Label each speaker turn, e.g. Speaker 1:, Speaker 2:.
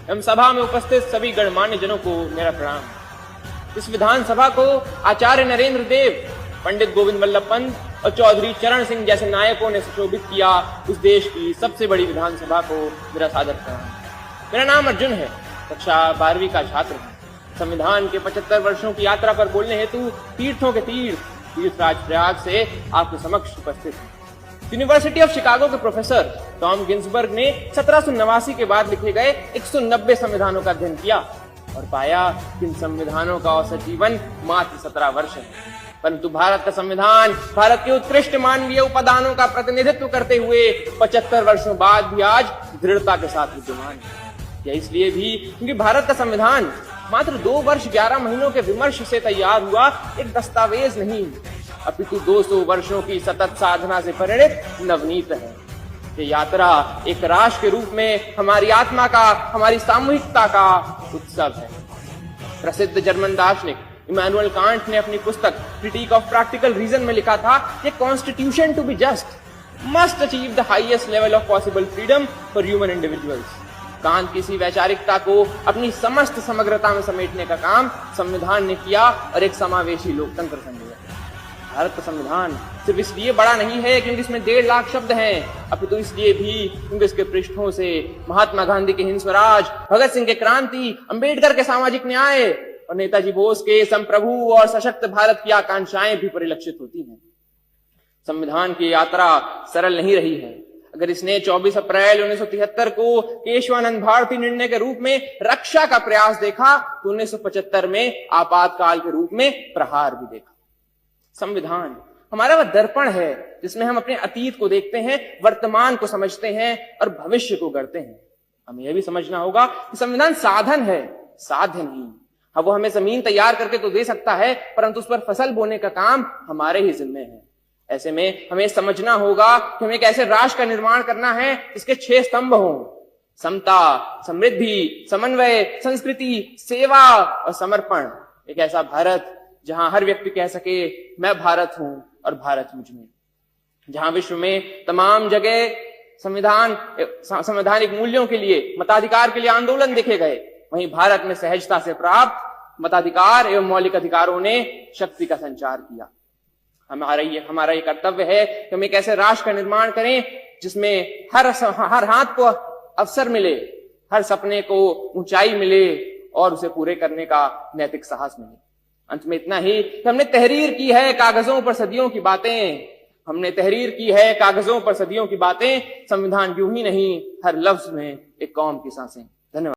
Speaker 1: एवं सभा में उपस्थित सभी गणमान्य जनों को मेरा प्रणाम। इस विधानसभा को आचार्य नरेंद्र देव, पंडित गोविंद वल्लभ पंत और चौधरी चरण सिंह जैसे नायकों ने सुशोभित किया। उस देश की सबसे बड़ी विधानसभा को मेरा सादर प्रणाम। मेरा नाम अर्जुन है, कक्षा 12वीं का छात्र हूँ। संविधान के 75 वर्षों की यात्रा पर बोलने हेतु तीर्थों के तीर्थराज प्रयाग से आपके समक्ष उपस्थित हूँ। यूनिवर्सिटी ऑफ शिकागो के प्रोफेसर टॉम गिन्सबर्ग ने 1789 के बाद लिखे गए 190 संविधानों का अध्ययन किया और पाया कि इन संविधानों का औसत जीवन मात्र 17 वर्ष है। परंतु भारत का संविधान भारत के उत्कृष्ट मानवीय उपादानों का प्रतिनिधित्व करते हुए 75 वर्षों बाद भी आज दृढ़ता के साथ विद्यमान है। यह इसलिए भी क्योंकि भारत का संविधान मात्र 2 वर्ष 11 महीनों के विमर्श से तैयार हुआ एक दस्तावेज नहीं, अपितु 200 वर्षों की सतत साधना से परिणित नवनीत है। ये यात्रा एक राष्ट्र के रूप में हमारी आत्मा का, हमारी सामूहिकता का उत्सव है। प्रसिद्ध जर्मन दार्शनिक इमैनुअल कांट ने अपनी पुस्तक क्रिटिक ऑफ प्रैक्टिकल रीजन में लिखा था कि constitution to be just must achieve the highest level of possible freedom for human individuals. Kant की इसी वैचारिकता को अपनी समस्त समग्रता में समेटने का काम संविधान ने किया और एक समावेशी लोकतंत्र संभव। भारत का संविधान सिर्फ इसलिए बड़ा नहीं है क्योंकि इसमें 1.5 लाख शब्द हैं, अपितु इसलिए भी क्योंकि इसके पृष्ठों से महात्मा गांधी के हिंद स्वराज, भगत सिंह के क्रांति, अंबेडकर के सामाजिक न्याय और नेताजी बोस के संप्रभु और सशक्त भारत की आकांक्षाएं भी परिलक्षित होती हैं। संविधान की यात्रा सरल नहीं रही है। अगर इसने 24 अप्रैल 1973 को केशवानंद भारती निर्णय के रूप में रक्षा का प्रयास देखा तो 1975 में आपातकाल के रूप में प्रहार भी देखा। संविधान हमारा वह दर्पण है जिसमें हम अपने अतीत को देखते हैं, वर्तमान को समझते हैं और भविष्य को गढ़ते हैं। हमें यह भी समझना होगा कि संविधान साधन है, साध्य नहीं। हाँ, वो हमें जमीन तैयार करके तो दे सकता है, परंतु उस पर फसल बोने का काम हमारे ही जिम्मे है। ऐसे में हमें समझना होगा कि हमें एक ऐसे राष्ट्र का निर्माण करना है जिसके 6 स्तंभ हों: समता, समृद्धि, समन्वय, संस्कृति, सेवा और समर्पण। एक ऐसा भारत जहां हर व्यक्ति कह सके मैं भारत हूं और भारत मुझ में। जहां विश्व में तमाम जगह संवैधानिक मूल्यों के लिए, मताधिकार के लिए आंदोलन देखे गए, वहीं भारत में सहजता से प्राप्त मताधिकार एवं मौलिक अधिकारों ने शक्ति का संचार किया। हमारा ये कर्तव्य है कि हम एक ऐसे राष्ट्र का निर्माण करें जिसमें हर हाथ को अवसर मिले, हर सपने को ऊंचाई मिले और उसे पूरे करने का नैतिक साहस मिले। अंत में इतना ही कि हमने तहरीर की है कागजों पर सदियों की बातें, हमने तहरीर की है कागजों पर सदियों की बातें। संविधान यूं ही नहीं, हर लफ्ज में एक कौम की सांसें। धन्यवाद।